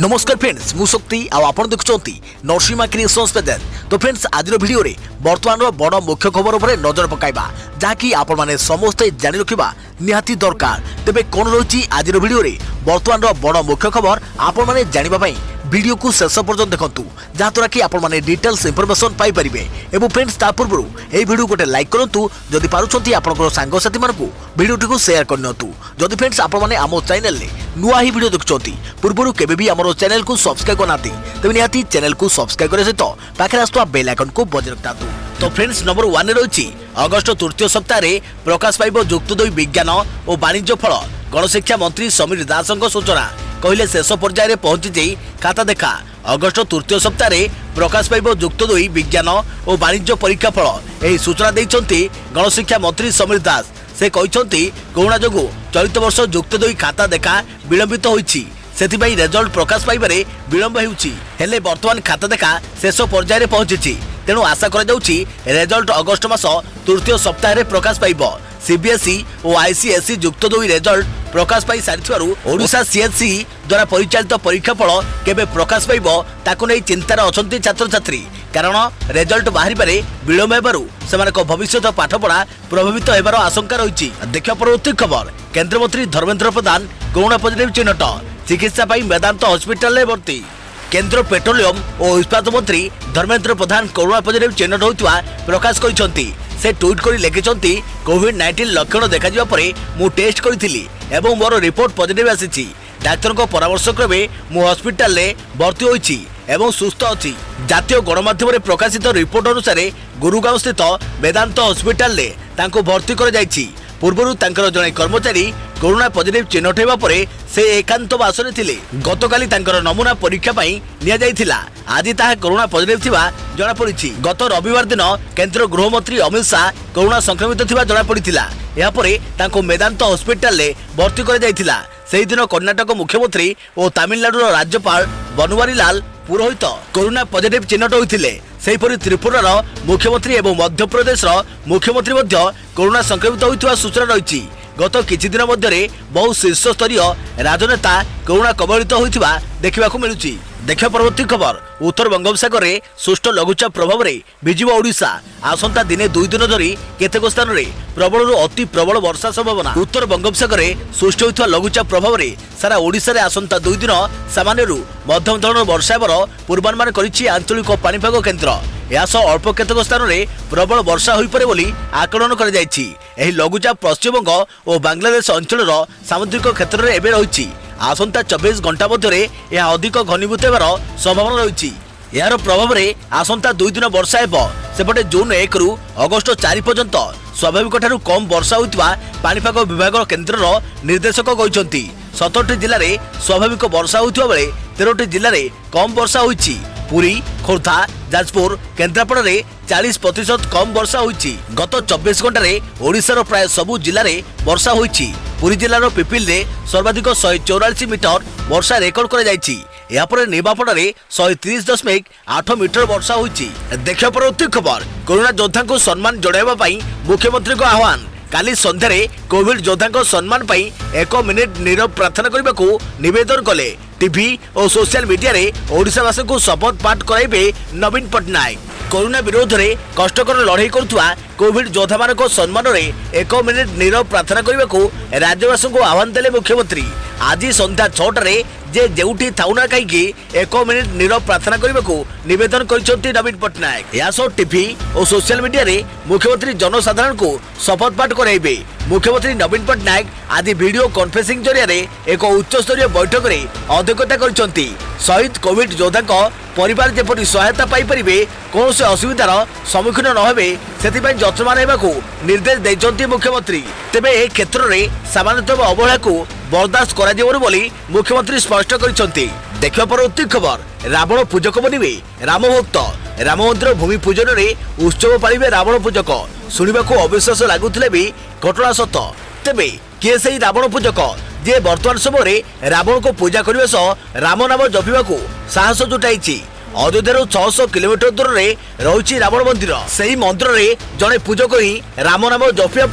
नमस्कार फ्रेंड्स मु शक्ति आपण देखुंती नरसिंहा क्रिएशंस पेज। तो फ्रेंड्स आज वीडियो रे वर्तमान बड़ मुख्य खबर उपर नजर पकाइबा जहाँकि आपण माने समस्ते जानि रखिबा निहाती दरकार। तेबे कोन रही आज वीडियो रे वर्तमान बड़ मुख्य खबर आपण माने जानिबा पई वीडियो को शेष पर्यंत देखंतु जहाँद्वारा कि आपण माने डिटेल्स इंफॉर्मेशन पाई परिबे। एवं फ्रेंड्स ता पूर्व ए वीडियो गोटे लाइक करंतु जदि पारुछंती आपनकर सांग साथी मानकु वीडियो को शेयर करनतु। जदि फ्रेंड्स आपण माने आमो चैनल ले नुआ ही वीडियो देखुछंती पूर्व केबे भी हमरो चैनल को सब्सक्राइब करनाती तबे निहाती चैनल को सब्सक्राइब करे सहित पाखे आस्तुवा बेल आइकन को बजाय रखतातु। तो फ्रेंड्स नंबर 1 रही अगस्ट तृतीय सप्ताह प्रकाश पाइब युक्त 2 विज्ञान और वाणिज्य फल। गणशिक्षा मंत्री समीर दास सूचना कहले शेष पर्यायर पहुंची जाई खाता देखा। अगस्ट तृतीय सप्ताह प्रकाश पाइब युक्त 2 विज्ञान और वाणिज्य परीक्षा फल। यही सूचना देइछंती गणशिक्षा मंत्री समीर दास। से कहते कोरोना जोगु चलित वर्ष युक्त 2 खाता देखा विलंबित होइछि सेथिबाई रिजल्ट प्रकाश पाइबारे विलंब हेउछि। हेले वर्तमान खाता देखा शेष पर्यायर पहुंची तेणु आशा करा जाउछि रिजल्ट अगस्ट मास तृतीय सप्ताह प्रकाश पाइब। सीबीएसई और आईसीएसई युक्त 2 रिजल्ट प्रकाश पाई सारिथिबारु ओडिशा सीएसई द्वारा परिचालित परीक्षा फल केबे प्रकाश पाइब ताकु नै चिंतार अछंती छात्र छात्री। कारण रिजल्ट बाहरिबारे विलंब हेबारु सेमानक भविष्यत पाठपढ़ा प्रभावित हेबार आशंका रहिछि। देखिया परवर्ती खबर केंद्र मंत्री धर्मेंद्र प्रधान कोरोना पॉजिटिव चिन्हट चिकित्सा पाई मेदांत हॉस्पिटल में भर्ती। केंद्र पेट्रोलियम और इस्पात मंत्री धर्मेंद्र प्रधान कोरोना पॉजिटिव चिन्हट होइतवा प्रकाश करिसंती। से ट्वीट कर लिखिसंती कोविड-19 लक्षण देखा जिबा परे मु टेस्ट करिथिली एवं मोर रिपोर्ट पॉजिटिव आसीछि। डाक्टर को परामर्श क्रमे मु हॉस्पिटल ले भर्ती होइछि एवं सुस्थ अछि। जातीय गणमाध्यम रे प्रकाशित रिपोर्ट अनुसार गुरुगांव स्थित वेदांत हॉस्पिटल ले तांको भर्ती कर जाइछि। पूर्वरु तांकर जने कर्मचारी कोरोना पॉजिटिव चिन्हट हेबा परे से एकांतवास रे थिले। गतकाली तांकर नमूना परीक्षा पई निया जाइथिला। आज ताहा कोरोना पॉजिटिव थिबा जणा पड़िछि। गत रविवार दिन केंद्र गृह मंत्री अमित शाह कोरोना संक्रमित थिबा जणा पड़िथिला। या परे तांको मेदांत हॉस्पिटल ले भर्ती कर जाइथिला। सेही दिन कर्नाटक मुख्यमंत्री और तमिलनाडु राज्यपाल बनवारीलाल पुरोहित कोरोना पॉजिटिव चिन्हट होइथिले। सेहीपरि त्रिपुरार मुख्यमंत्री एवं मध्य प्रदेश मुख्यमंत्री मध्य कोरोना संक्रमित होइथिबा सूचना रहिछि। गत किछि दिन मध्यरे बहु शीर्ष स्तरीय राजनेता कोरोना कबलित होइथिबा देखिबाकू मिलुछि। देखिया परवर्ती खबर उत्तर बंगोपसागर रे सुष्ट लघुचाप प्रभाव रे भिजिबो ओडिशा। आसंता दिने 2 दिन धरी केतेक स्थान रे प्रबल अति प्रबल वर्षा संभावना। उत्तर बंगोपसागर रे सुष्ट होइथिबा लघुचाप प्रभाव रे सारा ओडिशा रे आसंता 2 दिन सामान्यरू मध्यम धरणर वर्षा हेबार पूर्वानुमान करिछि आंचलिक पाणीपाग केन्द्र। यासह अल्प केतेक स्थान रे प्रबल वर्षा होई पारे बोली आकलन करा जायछि। एही लघुचाप पश्चिमबंग और बांग्लादेश अंचलर सामुद्रिक क्षेत्र रे एबे रहिछि। आसंता 24 घंटा मध्यरे यह अधिक घनीभूत हेबार संभावना रहिछि। यार प्रभाव रे आसंता 2 दिन वर्षा हेबो। सेपटे जून 1 रु अगस्ट 4 पर्यंत स्वाभाविक ठारू कम वर्षा होइतबा पाणीपाग विभाग केन्द्रर निर्देशक कहिसंती। 17टी जिल्ला रे स्वाभाविक वर्षा होइतबा बेले 13टी जिल्ला रे कम वर्षा होइछि। पुरी खोर्धा जाजपुर केन्द्रापड़ा रे 40% कम वर्षा होइछि। गत 24 घंटा रे ओडिशार प्राय सबु जिल्ला रे वर्षा होइछि। पुरी जिल्लार पिपिल रे सर्वाधिक 144 मीटर वर्षा रेकर्ड करा जाइछि। या पर निमापड़ा रे 130.8 मीटर वर्षा होइछि। देखिया परवर्ती खबर कोरोना योद्धा को सम्मान जणाइबा पई मुख्यमंत्री को आह्वान। काली संध्यारे कोविड योद्धा को सम्मान पई 1 मिनिट नीरव प्रार्थना करने को निवेदन कले। टीवी और सोशल मीडिया रे ओडिशावासी को शपथ पाठ कराइबे नवीन पट्टनायक। कोरोना विरोध रे कष्टकर लड़ाई करुवा कोविड योद्धा मान सम्मान रे 1 मिनिट नीरव प्रार्थना करने को राज्यवासी को आह्वान देले मुख्यमंत्री। आज संध्या 6 रे जे जेउठी थाउना कहीं 1 मिनिट नीरव प्रार्थना करने को निवेदन करिसंती नवीन पट्टनायक। यासो टीवी और सोशल मीडिया रे मुख्यमंत्री जनसाधारण को शपथ पाठ कराइबे। मुख्यमंत्री नवीन पट्टनायक आज वीडियो कॉन्फ्रेंसिंग जरिया रे एक उच्च स्तरीय बैठक रे अध्यक्षता करिसंती। शहीद कोविड योद्धा परिवार जेपरि सहायता पाई परिबे कौन से असुविधार सम्मुखीन न हेबे सेतिपई यत्नवान हेबाकू निर्देश दैछंती मुख्यमंत्री। तेबे ए क्षेत्र रे सामान्यतम अवहेला को बर्दाश्त करा जेबोली बोली मुख्यमंत्री स्पष्ट करिसंती। देखिया परवर्ती खबर रावण पूजक बनिबे राम भक्त। राम मंदिर भूमि पूजन रे उत्सव पालिबे रावण पूजक। सुनिबाकू अविश्वास लागुथिले भी घटना सत। तेबे किए सेही रावण पूजक जे वर्तमान समय रावण को पूजा करने सह राम नाम जपिबाकू साहस जुटाई। अयोध्यार 600 किलोमीटर दूर में रही रावण मंदिर। से मंदिर में जड़े पूजक ही राम नाम जपिया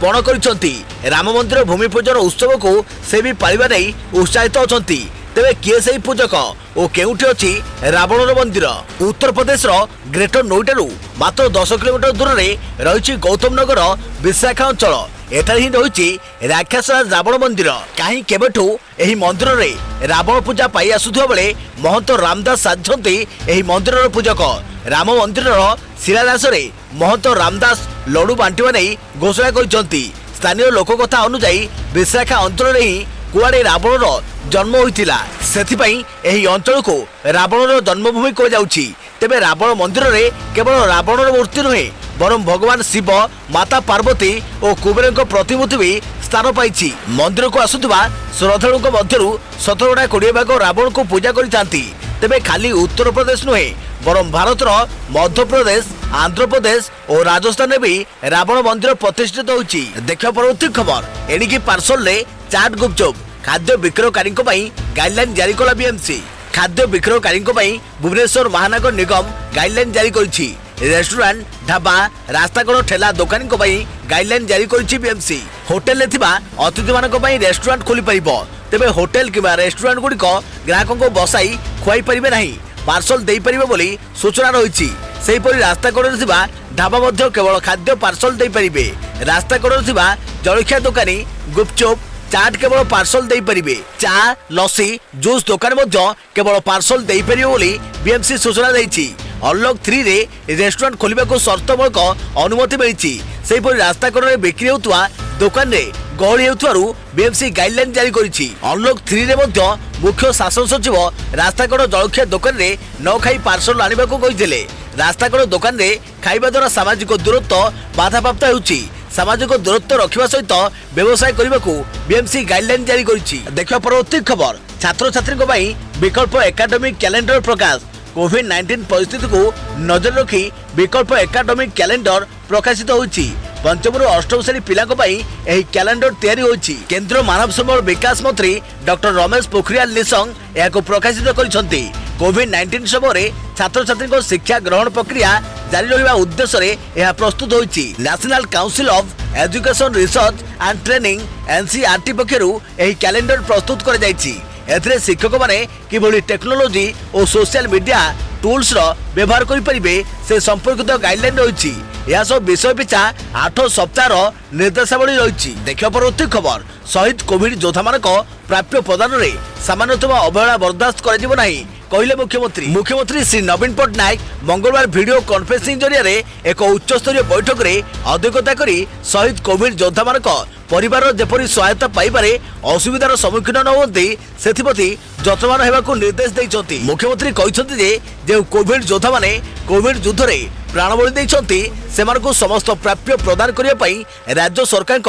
पण कर राम मंदिर भूमि पूजन उत्सव को से भी पालिबा नहीं उत्साहित अच्छा। तेबे किए सही पूजक ओ केउठी अछि रावणर मंदिर? उत्तर प्रदेश ग्रेटर नोएडारू मात्र 10 किलोमीटर दूर में रही गौतम नगर विशाखा अंचल। एठारे ही रही राक्षसराज रावण मंदिर। कहीं केबेठू एही मंदिर में रावण पूजा पाई आसुथिबा बेले महंत रामदास साजंती एही मंदिर पूजक। राम मंदिर शिलान्यास महंत रामदास लडू बांटिबा नहीं घोषणा करछंती। स्थानीय लोक कथा अनुसार विशाखा अंचल ही कुआड़े रावणर जन्म होइतिला, सेथिपई एही अंचल को रावणर जन्मभूमि को जाउछि। तेबे रावण मंदिर रे केवल रावणर मूर्ति नुहे बरं भगवान शिव, माता पार्वती और कुबेरଙ୍କ प्रतिमूर्ति भी स्थान पाइछि। मंदिर को आसुथिबा श्रद्धालुଙ୍କ मध्यरु 17-20 भाग रावण को पूजा करिथांती। तेबे खाली उत्तर प्रदेश नुहे बरं भारतर मध्य प्रदेश, आंध्र प्रदेश और राजस्थान में भी रावण मंदिर प्रतिष्ठित होइछि। देखियो परवर्ती खबर एणिकी पार्सल रे चाट गुपचुप खाद्य विक्रयकारी गाइडलाइन जारी कला बीएमसी। खाद्य विक्रयकारी भुवनेश्वर महानगर निगम गाइडलाइन जारी करिछि। रेस्टोरेंट, ढाबा, रास्ताकड़ ठेला दुकानी गाइडलाइन जारी करिछि बीएमसी। होटेल अतिथि मान रेस्टोरेंट खोली पारिबो। तेबे होटेल किबा रेस्टोरेंट गुड़िक ग्राहकों को बसाई खुआई पारिबे नहीं, पार्सल देई परिबे बोली सूचना रहिछि। सेहीपरि रास्ताकड़ ढाबा मध्य केवल खाद्य पार्सल देई परिबे। रास्ताकड़ जलखिया दुकानी गुपचुप चाट केवल पार्सल देई परिबे। चा, लस्सी, जूस दुकान मध्य केवल पार्सल देई परिबे बोली बीएमसी सूचना दैछि। अनलॉक 3 रे रेस्टोरेंट खोलिबाको शर्तमूलक अनुमति मिलिछि। सेहीपरि रास्ताकड़ बिक्री होतुवा दुकान रे गहली हेउथारु बीएमसी गाइडलाइन जारी करिछि। अनलॉक 3 रे मध्य मुख्य शासन सचिव रास्ताकड़ जलखिया दुकान रे न खाई पार्सल आनिबाको कहिथिले। रास्ताकड़ दुकान रे खाइबा द्वारा सामाजिक दूरत्व बाधाप्राप्त हेउछि। सामाजिक दूरत्व रखिबा सहित व्यवसाय करबाकू बीएमसी गाइडलाइन जारी करिछि। देखियो परवर्ती खबर छात्र छात्री पई विकल्प एकाडेमिक कैलेंडर प्रकाश। कोविड-19 परिस्थिति को नजर रखी विकल्प एकाडेमिक कैलेंडर प्रकाशित होइछि। पंचम रु अष्टम श्रेणी पिलांक पई एही कैलेंडर तैयारी होइछि। केंद्र मानव संबल विकास मंत्री डॉक्टर रमेश पोखरियाल निशंक एहाको प्रकाशित करिसंती। कोविड-19 समय छात्र छात्री शिक्षा ग्रहण प्रक्रिया जारी रहिबा उद्देश्य रे यह प्रस्तुत होइछि। National council of education research and training NCERT पक्षरु एही कैलेंडर प्रस्तुत कर जाइछि। एथिरे शिक्षक माने किभली टेक्नोलोजी और सोशल मीडिया टूल्स रो व्यवहार करि परिबे से संपर्कित गाइडलाइन रहिछि। यह सब विषय पिछा 8 सप्ताह निर्देशावली रही। देखियो परवर्ती खबर शहीद कोविड योद्धा मानक प्राप्य प्रदान रे सामान्यतम अवहेला बर्दाश्त कर नहीं कहले मुख्यमंत्री श्री नवीन पट्टनायक मंगलवार वीडियो कॉन्फ्रेंसिंग जरिया एक उच्च स्तरीय बैठक रे अध्यक्षता करी शहीद कोविड योद्धा मानक परिवार जेपरी सहायता पाइबारे असुविधार सम्मुखीन न होती सेथिप्रति जत्नवान हेबाकू निर्देश दैछंती। मुख्यमंत्री कहिसंती जे कोविड योद्धा माने कोविड युद्ध रे प्राणबली दैछंती सेमानकू समस्त प्राप्य प्रदान करिया पई राज्य सरकार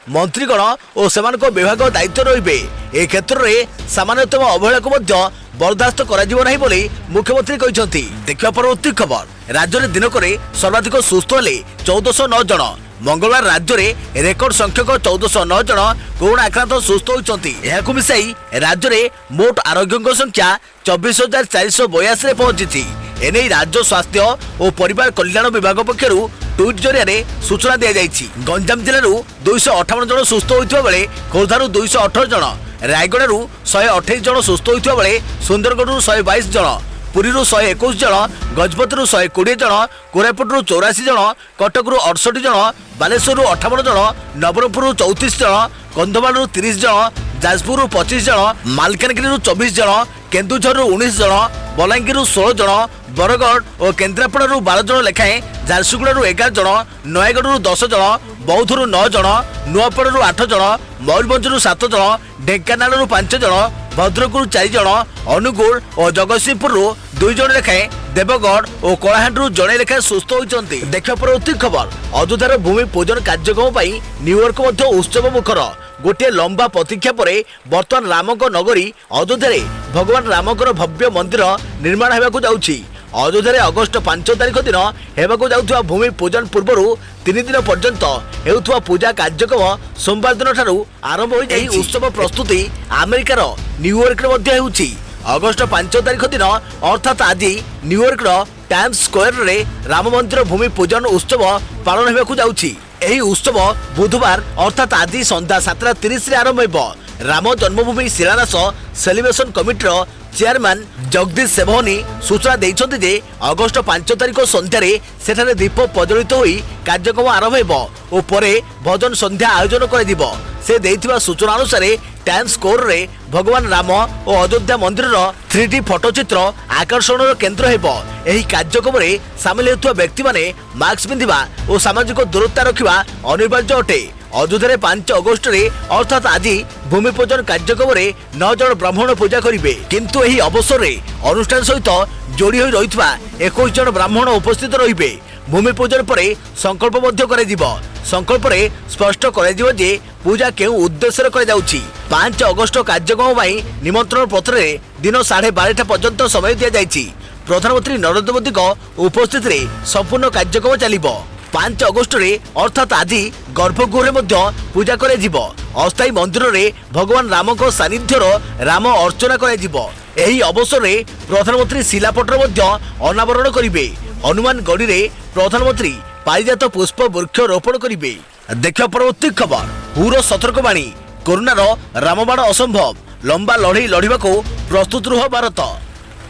मंत्रीगण और सेमानक विभाग दायित्व रहिबे। ए क्षेत्र रे सामान्यतम अवहेला को मध्य बर्दाश्त कराजिबो नाही बोली मुख्यमंत्री कहिसंती। देखियो परवर्ती खबर राज्य में दिनक सर्वाधिक सुस्थ हेले 1409 जन। मंगलवार राज्य में रेकर्ड संख्यक 1409 जन कोरोना आक्रांत सुस्थ होइछंती। एहाकू मिसाई राज्य में मोट आरोग्य संख्या 24,482 रे पहुंची। एने राज्य स्वास्थ्य और परिवार कल्याण विभाग पक्षरु ट्वीट जरिया सूचना दी जाइछि। गंजाम जिलू 258 जन सुस्थ होइथिबा बेले खोर्धारू 218 जन, रायगड़ू 128 जन सुस्थ होइथिबा बेले सुंदरगढ़ 122 जन, पुरी 121 जन, गजपतरू 120 जन, कोरापुटरू 84 जन, कटकरू 68 जन, बालेश्वररू 58 जन, नवरंगपुररू 34 जन, कंधमालरू 30 जन, जाजपुररू 25 जन, मालकानगिरी 24 जन, केन्दुझररू 19 जन, बलांगीररू 16 जन, बरगढ़ और केन्द्रापड़ारू 12 जन लेखाएं, झारसुगुड़ारू 11 जन, नयागढ़ 10 जन, बौद्धरू 9 जन, नुआपड़ारू 8 जन, मयूरभंजरू 7 जन, ढेंकानालरू 5 जन, भद्रकरू 4 जन, अनुगुल और जगतसिंहपुररू 2 जन लेखाएं, देवगढ़ और कलाहांडरू जड़े लेखाएं सुस्थ होइछंती। देखियो परवर्ती खबर अयोध्यार भूमि पूजन कार्यक्रम पई न्यूयॉर्क मध्य उत्सव मुखर। गोटे लंबा प्रतीक्षा पर बर्तमान रामक नगरी अयोध्या भगवान रामकर भव्य मंदिर निर्माण होगाकू जाउछि। अयोध्या अगस्ट 5 तारिख दिन हेबाकू जाउथुवा भूमि पूजन पूर्व 3 दिन पर्यंत हेउथुवा पूजा कार्यक्रम सोमवार दिन ठारू आरंभ हो जाई। उत्सव प्रस्तुति अमेरिकार न्यूयॉर्क रे मध्य हेउछि। अगस्ट 5 तारिख दिन अर्थात आज न्यूयॉर्क टाइम्स स्क्वायर रे राम मंदिर भूमि पूजन उत्सव पालन होगाकू जाउछि। एही उत्सव बुधवार अर्थात आज संध्या 7:30 रे आरंभ होइबो। राम जन्मभूमि शिलान्यास सेलिब्रेशन कमिटीर चेयरमैन जगदीश सेवहनी सूचना देइछन्ति जे अगस्ट 5 तारिख संध्यारे सेठारे दीप प्रज्वलित होई कार्यक्रम आरंभ हेबो ओ परे भजन संध्या आयोजन कराजिबो। से देइथिबा सूचना अनुसार टाइम्स स्क्वायर रे भगवान राम और अयोध्या मंदिर 3D फोटोचित्र आकर्षण केन्द्र हेबो। एही कार्यक्रम रे शामिल हेतुवा व्यक्ति माने मास्क पिंधिबा और सामाजिक दूरता रखिबा अनिवार्य अटे। अयोध्या 5 अगस्ट रे अर्थात आज भूमि पूजन कार्यक्रम रे 9 जन ब्राह्मण पूजा करिवे, किंतु एही अवसर रे अनुष्ठान सहित जोड़ी होई रहितबा 21 जन ब्राह्मण उपस्थित रहिबे। भूमि पूजन पर संकल्प मध्य कराजिबो। संकल्प रे स्पष्ट कराजिबो जे पूजा केउ उद्देश्य करा जाउछि। 5 अगस्ट कार्यक्रम पई निमंत्रण पत्र रे दिन 12:30 पर्यंत समय दिया जाइछि। प्रधानमंत्री नरेंद्र मोदी को उपस्थित रे संपूर्ण कार्यक्रम चलिबो। 5 अगस्ट रे अर्थात आज गर्भगृह मध्य पूजा कराजिबो। अस्थायी मंदिर रे भगवान राम को सानिध्यर राम अर्चना कराजिबो। एही अवसर रे प्रधानमंत्री शिलापटर मध्य अनावरण करिवे। हनुमान गढ़ी रे प्रधानमंत्री पारिजात पुष्प वृक्ष रोपण करिवे। देखियो परवर्ती खबर पूरा सतर्कवाणी कोरोना रामबाण असंभव लंबा लड़ई लड़िबाको प्रस्तुत रुह भारत।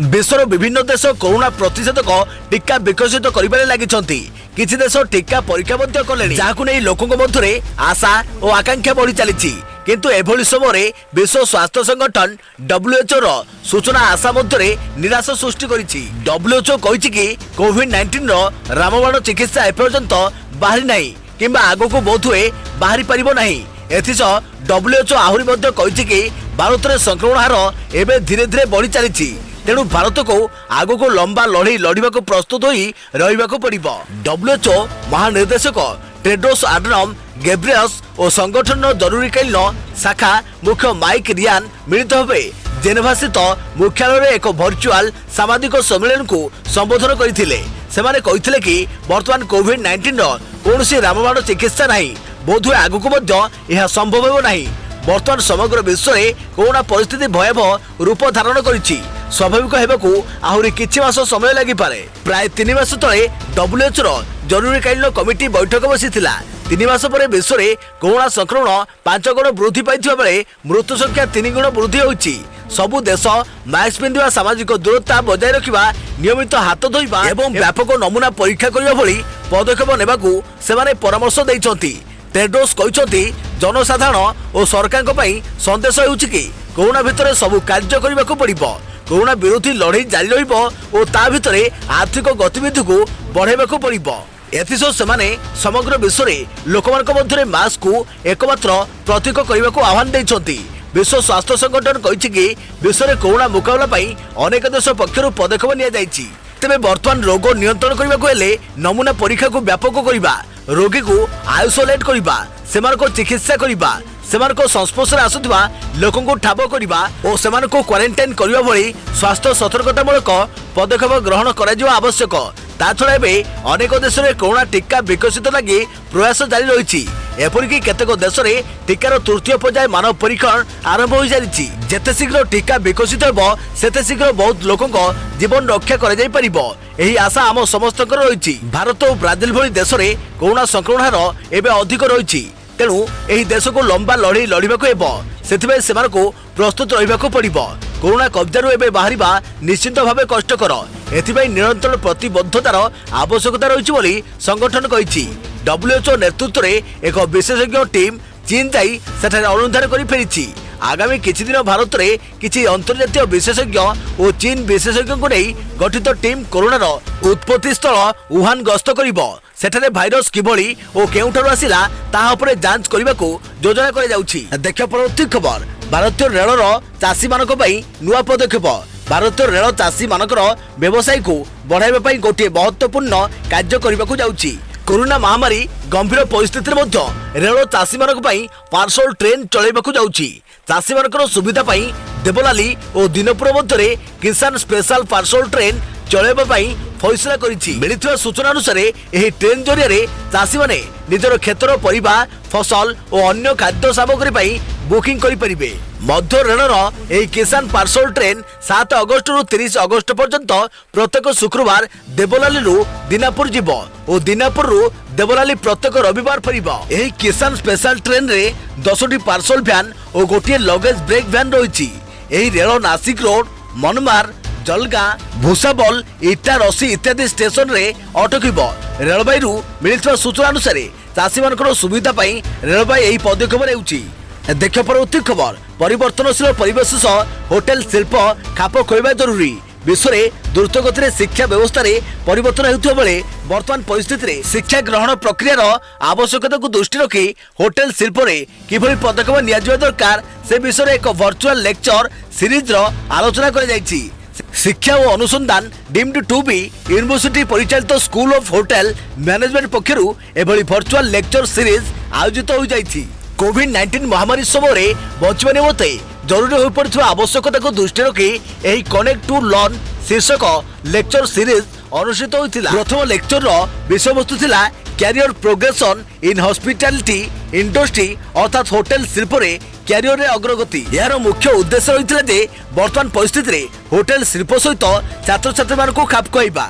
विश्वर विभिन्न देश कोरोना प्रतिषेधक टीका विकसित करिबारे लागिछंती। किछि देश टीका परीक्षा मध्य कलेनी, जाहाकु नै लोकंक मध्यरे आशा और आकांक्षा बढ़ी चलीछि। किंतु एभली समय विश्व स्वास्थ्य संगठन WHO रो सूचना आशा मध्यरे निराशा सृष्टि करिछि। WHO कहिछि कि कोविड-19 रो रामबाण चिकित्सा एपर्यंत बाहरी नाही किंबा आगको बहुत हुए बाहरी परिबो नाही। एथिसह WHO आहुरी मध्य कहिछि कि भारत रे संक्रमण हार एबे धीरे धीरे बढ़ी चलीछि। तेणु भारत को आगो को लंबा लड़ई लड़िबा को प्रस्तुत होई रहिबा को पड़िबो। WHO महानिर्देशक टेड्रोस अधानोम गेब्रेयस और संगठन जरूरीकालीन शाखा मुख्य माइक रियान मिलित भावे जेनेभा स्थित मुख्यालय रे एक वर्चुअल सामाजिक सम्मेलन को संबोधन करथिले। सेमाने कहिथिले कि वर्तमान कोविड-19 रो कोनोसी रामबाण चिकित्सा नाही, बोधुए आगो को मध्य यह संभव हेबो नाही। वर्तमान समग्र विश्व में कोरोना परिस्थिति भयावह रूप धारण करिछि। स्वाभाविक हेबाकू आहुरी किछि मास समय लागि पारे। प्राय 3 मास तले WHO रो जरूरीकालीन कमिटी बैठक बसिथिला। 3 मास पर विश्व में कोरोना संक्रमण 5 गुण वृद्धि पाइथिबा बेले मृत्यु संख्या 3 गुण वृद्धि होइछि। सबु देश मास्क पिंधिबा, सामाजिक दूरता बजाय रखिबा, नियमित हाथ धोइबा एवं व्यापक नमूना परीक्षा करिबा भली पदक्षेप नेबाकू सेमाने परामर्श दैछंती। टेड्रोस कहिसंती जनसाधारण और सरकार संदेश होउछि कि कोरोना भितर सबु कार्य करबाकू पड़िबो। कोरोना विरोधी लड़ई जारी रहिबो और ता भितरे आर्थिक गतिविधि को बढ़ाइबाकू पड़िबो। एथिसह सेमाने समग्र विश्व रे लोकमानक मध्यरे मास्क को एकमात्र प्रतीक करबाकू आह्वान दैछंती। विश्व स्वास्थ्य संगठन कहिछि कि विश्व रे कोरोना मुकाबला पई अनेक देश पक्षरु पदक्षेप निया जाइछि। तेबे वर्तमान रोग नियंत्रण करबाकू हेले नमूना परीक्षा को व्यापक करिबा, रोगी को आइसोलेट करिबा, सेमानको चिकित्सा करिबा, सेमानको संस्पर्श रे आसुथिबा लोकंको ठाब करिबा और सेमानको क्वारंटाइन करिबा भली स्वास्थ्य सतर्कतामूलक पदक्षेप ग्रहण कराजिबा आवश्यक। ता छड़ा एबे अनेक देश में कोरोना टीका विकसित लगी प्रयास जारी रही। एपरिक केतेक देश में टीकार तृतीय पर्याय मानव परीक्षण आरंभ हो सारी। जेते शीघ्र टीका विकसित होबो सेते शीघ्र बहुत लोकंक जीवन रक्षा करा जाई परिबो। एही आशा आम समस्तकर रही। भारत और ब्राजिल भली देश में कोरोना संक्रमण हार एबे अधिक रही। तेणु एही देश को लंबा लड़ई लड़िबाकू हेबो। सेथिबे सेमानकू प्रस्तुत रहिबाकू पड़िबो। कोरोना कब्जारू एबे बाहरिबा निश्चित भावे कष्टकर। एथिबाई निरंतर प्रतिबद्धतार आवश्यकता रही बोली संगठन कहिछि। WHO नेतृत्व रे एक विशेषज्ञ टीम चीन जाई सेठारे अनुधान करि फेरिछि। आगामी किछि दिन भारत रे किछि अंतर्जातीय विशेषज्ञ और चीन विशेषज्ञ को नै गठित टीम कोरोनार उत्पत्ति स्थल वुहान गस्त करिबो। सेठारे भाइरस किभली और केउठारु आसिला ताहा उपरे जांच करिबाकू योजना करा जाउछि। देखियो परवर्ती खबर भारतीय रेलर चाषी मानक पई नुआ पदक्षेप। भारतीय रेल चाषी मानकर व्यवसाय को बढ़ाइबा पई गोटे महत्वपूर्ण कार्य करिबाकू जाउछि। कोरोना महामारी गंभीर परिस्थिति मध्य रेल चाषी मानक पई पार्सल ट्रेन चलाइबाकू जाउछि। चाषी मानकर सुविधा पई देवलाली और दिनपुर मध्य किसान स्पेशल पार्सल ट्रेन ଚଳାଇବା ପାଇଁ ଫଇସଲା କରିଛି। ମିଳିଥିବା ସୂଚନା ଅନୁସାରେ ଏହି ଟ୍ରେନ୍ ଜରିଆରେ ଚାଷୀମାନେ ନିଜର କ୍ଷେତର ପରିବା ଫସଲ ଓ ଅନ୍ୟ ଖାଦ୍ୟ ସାମଗ୍ରୀ ପାଇଁ ବୁକିଂ କରିପାରିବେ। ମଧ୍ୟ ରେଳର ଏହି କିଷାନ ପାର୍ସଲ ଟ୍ରେନ୍ 7 ଅଗଷ୍ଟରୁ 30 ଅଗଷ୍ଟ ପର୍ଯ୍ୟନ୍ତ ପ୍ରତ୍ୟେକ ଶୁକ୍ରବାର ଦେବଲାଲିରୁ ଦିନାପୁର ଯିବ ଓ ଦିନାପୁରରୁ ଦେବଲାଲି ପ୍ରତ୍ୟେକ ରବିବାର ଫେରିବ। ଏହି କିଷାନ ସ୍ପେଶାଲ ଟ୍ରେନ୍ରେ 10ଟି ପାର୍ସଲ ଭ୍ୟାନ୍ ଓ ଗୋଟିଏ ଲଗେଜ ବ୍ରେକ୍ ଭ୍ୟାନ୍ ରହିଛି। ଏହି ରେଳ ନାସିକ ରୋଡ, ମନମାର, ଜଲଗାଁ, ଭୁସାବଲ, ଇଟା ରସି ଇତ୍ୟାଦି ଷ୍ଟେସନରେ ଅଟକିବ। ରେଳବାଇରୁ ମିଳିଥିବା ସୂଚନା ଅନୁସାରେ ଚାଷୀମାନଙ୍କର ସୁବିଧା ପାଇଁ ରେଳବାଇ ଏହି ପଦକ୍ଷେପ ନେଉଛି। ଦେଖ ପରବର୍ତ୍ତୀ ଖବର। ପରିବର୍ତ୍ତନଶୀଳ ପରିବେଶ ସହ ହୋଟେଲ ଶିଳ୍ପ ଖାପ ଖୁଆଇବା ଜରୁରୀ। ବିଶ୍ୱରେ ଦ୍ରୁତଗତିରେ ଶିକ୍ଷା ବ୍ୟବସ୍ଥାରେ ପରିବର୍ତ୍ତନ ହେଉଥିବା ବେଳେ ବର୍ତ୍ତମାନ ପରିସ୍ଥିତିରେ ଶିକ୍ଷା ଗ୍ରହଣ ପ୍ରକ୍ରିୟାର ଆବଶ୍ୟକତାକୁ ଦୃଷ୍ଟି ରଖି ହୋଟେଲ ଶିଳ୍ପରେ କିଭଳି ପଦକ୍ଷେପ ନିଆଯିବା ଦରକାର ସେ ବିଷୟରେ ଏକ ଭର୍ଚୁଆଲ ଲେକ୍ଚର ସିରିଜର ଆଲୋଚନା କରାଯାଇଛି। ଶିକ୍ଷା ଓ ଅନୁସନ୍ଧାନ ଡିମ୍ଡ ଟୁ ବି ୟୁନିଭର୍ସିଟି ପରିଚାଳିତ ସ୍କୁଲ ଅଫ୍ ହୋଟେଲ ମ୍ୟାନେଜମେଣ୍ଟ ପକ୍ଷରୁ ଏଭଳି ଭର୍ଚୁଆଲ ଲେକ୍ଚର ସିରିଜ ଆୟୋଜିତ ହୋଇଯାଇଛି। କୋଭିଡ-19 ମହାମାରୀ ସମୟରେ ବଞ୍ଚିବା ନିମନ୍ତେ ଜରୁରୀ ହୋଇପଡ଼ିଥିବା ଆବଶ୍ୟକତାକୁ ଦୃଷ୍ଟିରେ ରଖି ଏହି କନେକ୍ଟ ଟୁ ଲର୍ନ ଶୀର୍ଷକ ଲେକ୍ଚର ସିରିଜ ଅନୁଷ୍ଠିତ ହୋଇଥିଲା। ପ୍ରଥମ ଲେକ୍ଚରର ବିଷୟବସ୍ତୁ ଥିଲା career progression in hospitality industry ଅର୍ଥାତ୍ ହୋଟେଲ ଶିଳ୍ପରେ କ୍ୟାରିୟରରେ ଅଗ୍ରଗତି। ଏହାର ମୁଖ୍ୟ ଉଦ୍ଦେଶ୍ୟ ରହିଥିଲା ଯେ ବର୍ତ୍ତମାନ ପରିସ୍ଥିତିରେ ହୋଟେଲ ଶିଳ୍ପ ସହିତ ଛାତ୍ରଛାତ୍ରୀମାନଙ୍କୁ ଖାପ ଖୁଆଇବା।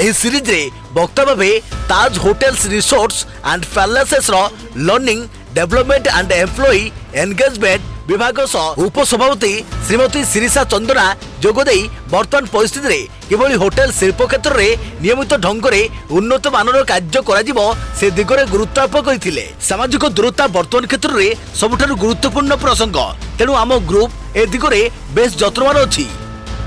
ଏହି ସିରିଜରେ ବକ୍ତା ଭାବେ ତାଜ ହୋଟେଲ୍ସ ରିସୋର୍ଟସ୍ ଆଣ୍ଡ ପ୍ୟାଲେସେସର learning development and employee engagement ବିଭାଗ ସହ ଉପସଭାପତି ଶ୍ରୀମତୀ ଶିରିଷା ଚନ୍ଦନା ଯୋଗଦେଇ ବର୍ତ୍ତମାନ ପରିସ୍ଥିତିରେ କିଭଳି ହୋଟେଲ ଶିଳ୍ପ କ୍ଷେତ୍ରରେ ନିୟମିତ ଢଙ୍ଗରେ ଉନ୍ନତ ମାନର କାର୍ଯ୍ୟ କରାଯିବ ସେ ଦିଗରେ ଗୁରୁତ୍ୱ ଆରୋପ କରିଥିଲେ। ସାମାଜିକ ଦୂରତା ବର୍ତ୍ତମାନ କ୍ଷେତ୍ରରେ ସବୁଠାରୁ ଗୁରୁତ୍ୱପୂର୍ଣ୍ଣ ପ୍ରସଙ୍ଗ, ତେଣୁ ଆମ ଗ୍ରୁପ ଏ ଦିଗରେ ବେଶ ଯତ୍ନବାନ ଅଛି।